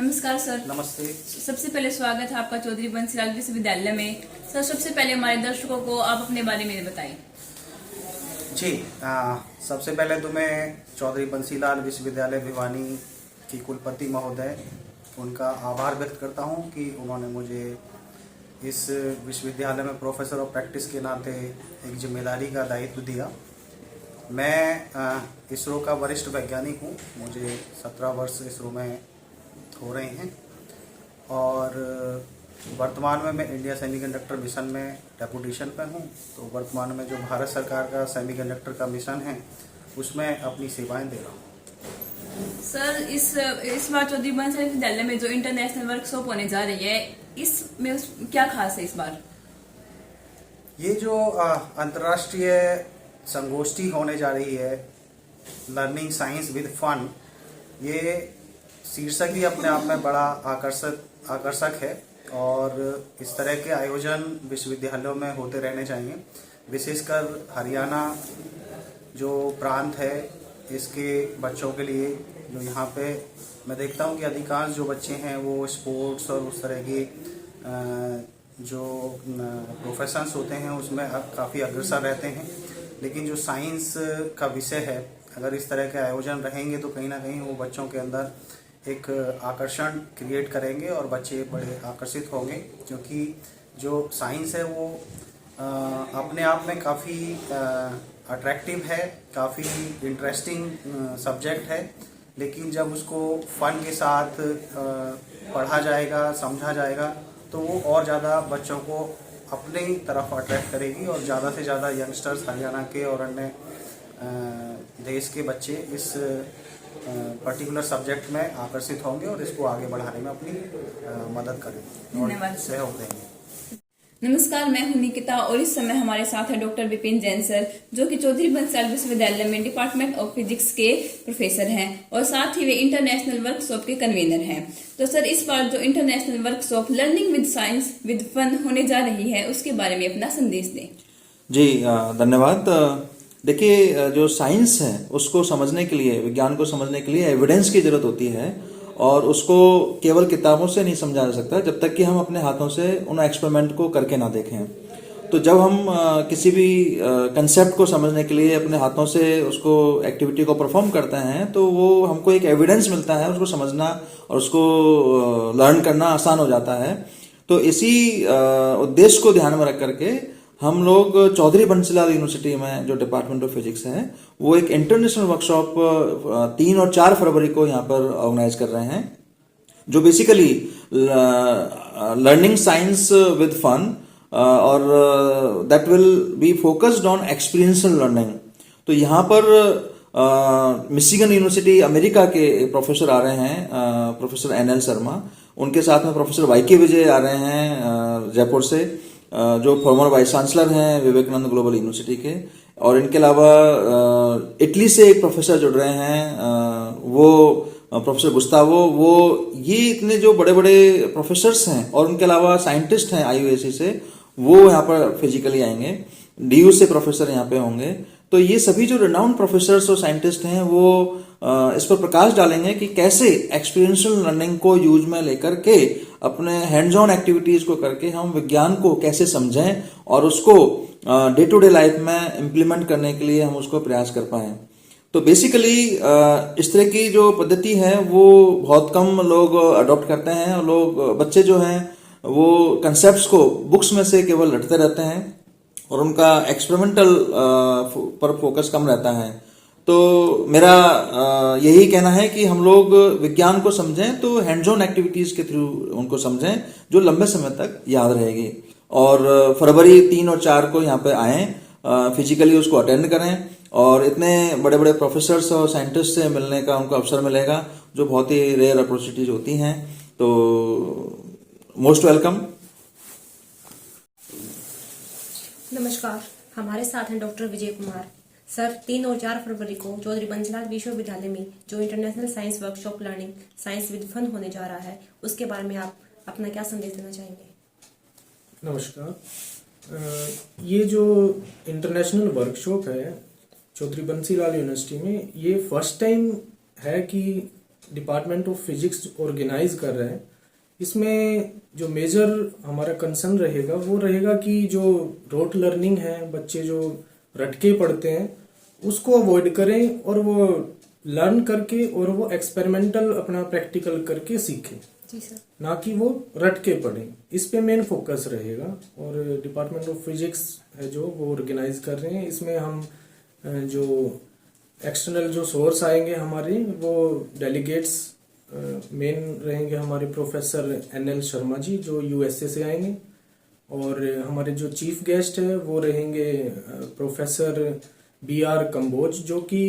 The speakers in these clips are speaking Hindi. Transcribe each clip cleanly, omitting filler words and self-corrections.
नमस्कार सर। नमस्ते। सबसे पहले स्वागत है आपका चौधरी बंसीलाल विश्वविद्यालय में। सर, सबसे पहले हमारे दर्शकों को आप अपने बारे में बताएं। जी, सबसे पहले तो मैं चौधरी बंसीलाल विश्वविद्यालय भिवानी की कुलपति महोदय उनका आभार व्यक्त करता हूं कि उन्होंने मुझे इस विश्वविद्यालय में प्रोफेसर ऑफ प्रैक्टिस के नाते एक जिम्मेदारी का दायित्व दिया। मैं इसरो का वरिष्ठ वैज्ञानिक हूं। मुझे 17 वर्ष इसरो में हो रहे हैं और वर्तमान में मैं इंडिया सेमीकंडक्टर मिशन में डेपुटेशन पे हूँ। तो वर्तमान में जो भारत सरकार का सेमीकंडक्टर का मिशन है उसमें अपनी सेवाएं दे रहा हूँ। सर, इस बार चौधरी बंसीलाल विश्वविद्यालय में जो इंटरनेशनल वर्कशॉप होने जा रही है, इसमें क्या खास है इस बार? ये जो अंतर्राष्ट्रीय संगोष्ठी होने जा रही है, लर्निंग साइंस विद फन, ये शीर्षक ही अपने आप में बड़ा आकर्षक है और इस तरह के आयोजन विश्वविद्यालयों में होते रहने चाहिए। विशेषकर हरियाणा जो प्रांत है, इसके बच्चों के लिए, जो यहाँ पे मैं देखता हूँ कि अधिकांश जो बच्चे हैं वो स्पोर्ट्स और उस तरह की जो प्रोफेशंस होते हैं उसमें काफ़ी अग्रसर रहते हैं। लेकिन जो साइंस का विषय है, अगर इस तरह के आयोजन रहेंगे तो कहीं ना कहीं वो बच्चों के अंदर एक आकर्षण क्रिएट करेंगे और बच्चे बड़े आकर्षित होंगे, क्योंकि जो साइंस है वो अपने आप में काफ़ी अट्रैक्टिव है, काफ़ी इंटरेस्टिंग सब्जेक्ट है। लेकिन जब उसको फन के साथ पढ़ा जाएगा, समझा जाएगा, तो वो और ज़्यादा बच्चों को अपने तरफ अट्रैक्ट करेगी और ज़्यादा से ज़्यादा यंगस्टर्स हरियाणा के और अन्य देश के बच्चे इस पर्टिकुलर सब्जेक्ट में आकर्षित होंगे और इसको आगे बढ़ाने में अपनी मदद करेंगे और सहयोग देंगे। नमस्कार, मैं हूं निकिता और इस समय हमारे साथ है डॉक्टर विपिन जैन सर, जो कि चौधरी बंसीलाल विश्वविद्यालय में डिपार्टमेंट ऑफ फिजिक्स के प्रोफेसर हैं और साथ ही वे इंटरनेशनल वर्कशॉप के कन्वीनर हैं। तो सर, इस बार जो international workshop learning with science with fun होने जा रही है, उसके बारे में अपना संदेश दें। जी, धन्यवाद। देखिए, जो साइंस है उसको समझने के लिए, विज्ञान को समझने के लिए एविडेंस की जरूरत होती है और उसको केवल किताबों से नहीं समझा जा सकता जब तक कि हम अपने हाथों से उन एक्सपेरिमेंट को करके ना देखें। तो जब हम किसी भी कंसेप्ट को समझने के लिए अपने हाथों से उसको एक्टिविटी को परफॉर्म करते हैं तो वो हमको एक एविडेंस मिलता है, उसको समझना और उसको लर्न करना आसान हो जाता है। तो इसी उद्देश्य को ध्यान में रख करके हम लोग चौधरी बंसीलाल यूनिवर्सिटी में जो डिपार्टमेंट ऑफ फिजिक्स है वो एक इंटरनेशनल वर्कशॉप 3 और 4 फरवरी को यहाँ पर ऑर्गेनाइज कर रहे हैं, जो basically learning science with fun और that will be focused on experiential learning. तो यहाँ पर मिशिगन यूनिवर्सिटी अमेरिका के प्रोफेसर आ रहे हैं, प्रोफेसर NL शर्मा, उनके साथ में प्रोफेसर YK विजय आ रहे हैं जयपुर से, जो फॉर्मर वाइस चांसलर हैं विवेकानंद ग्लोबल यूनिवर्सिटी के, और इनके अलावा इटली से एक प्रोफेसर जुड़ रहे हैं, वो प्रोफेसर गुस्तावो। वो ये इतने जो बड़े बड़े प्रोफेसर्स हैं और उनके अलावा साइंटिस्ट हैं IUAC से, वो यहाँ पर फिजिकली आएंगे। DU से प्रोफेसर यहाँ पे होंगे। तो ये सभी जो रिनाउंड प्रोफेसर्स और साइंटिस्ट हैं वो इस पर प्रकाश डालेंगे कि कैसे एक्सपीरियंशियल लर्निंग को यूज में लेकर के अपने हैंड्स ऑन एक्टिविटीज को करके हम विज्ञान को कैसे समझें और उसको डे टू डे लाइफ में इम्प्लीमेंट करने के लिए हम उसको प्रयास कर पाए। तो बेसिकली इस तरह की जो पद्धति है वो बहुत कम लोग अडॉप्ट करते हैं और लोग, बच्चे जो हैं वो कंसेप्ट्स को बुक्स में से केवल रटते रहते हैं और उनका एक्सपेरिमेंटल पर फोकस कम रहता है। तो मेरा यही कहना है कि हम लोग विज्ञान को समझें तो हैंड्स ऑन एक्टिविटीज के थ्रू उनको समझें, जो लंबे समय तक याद रहेगी। और फरवरी 3 और 4 को यहाँ पे आए, फिजिकली उसको अटेंड करें और इतने बड़े बड़े प्रोफेसर्स और साइंटिस्ट से मिलने का उनको अवसर मिलेगा, जो बहुत ही रेयर अपॉर्चुनिटीज होती हैं। तो मोस्ट वेलकम। नमस्कार, हमारे साथ हैं डॉक्टर विजय कुमार सर। 3 और 4 फरवरी को चौधरी बंसीलाल विश्वविद्यालय में जो international science workshop learning science with fun होने जा रहा है, उसके बारे में आप अपना क्या संदेश देना चाहेंगे? नमस्कार। ये जो इंटरनेशनल वर्कशॉप है चौधरी बंसीलाल यूनिवर्सिटी में, ये फर्स्ट टाइम है कि डिपार्टमेंट ऑफ फिजिक्स ऑर्गेनाइज कर रहे हैं, इसमें जो मेजर हमारा कंसर्न रहेगा वो रहेगा कि जो रोट लर्निंग है, बच्चे जो रटके पढ़ते हैं उसको अवॉइड करें और वो लर्न करके और वो एक्सपेरिमेंटल अपना प्रैक्टिकल करके सीखें, जी सर। ना कि वो रटके पढ़ें। इस पे मेन फोकस रहेगा। और डिपार्टमेंट ऑफ फिजिक्स है जो वो ऑर्गेनाइज कर रहे हैं। इसमें हम जो एक्सटर्नल जो सोर्स आएंगे हमारे, वो डेलीगेट्स मेन रहेंगे हमारे प्रोफेसर NL शर्मा जी जो USA से आएंगे, और हमारे जो चीफ गेस्ट है वो रहेंगे प्रोफेसर BR कंबोज जो कि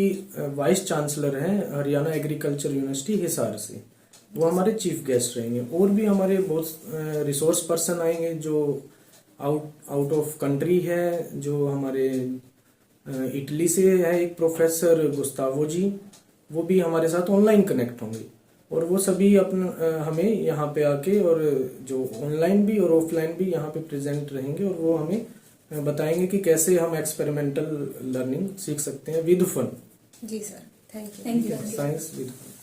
वाइस चांसलर हैं हरियाणा एग्रीकल्चर यूनिवर्सिटी हिसार से, वो हमारे चीफ गेस्ट रहेंगे। और भी हमारे बहुत रिसोर्स पर्सन आएंगे जो आउट ऑफ कंट्री है, जो हमारे इटली से है एक प्रोफेसर गुस्तावो जी, वो भी हमारे साथ ऑनलाइन कनेक्ट होंगे। और वो सभी हमें यहाँ पे आके और जो ऑनलाइन भी और ऑफलाइन भी यहाँ पे प्रेजेंट रहेंगे, और वो हमें बताएंगे कि कैसे हम एक्सपेरिमेंटल लर्निंग सीख सकते हैं विद फन। जी sir, thank you. Thank you. Science with fun.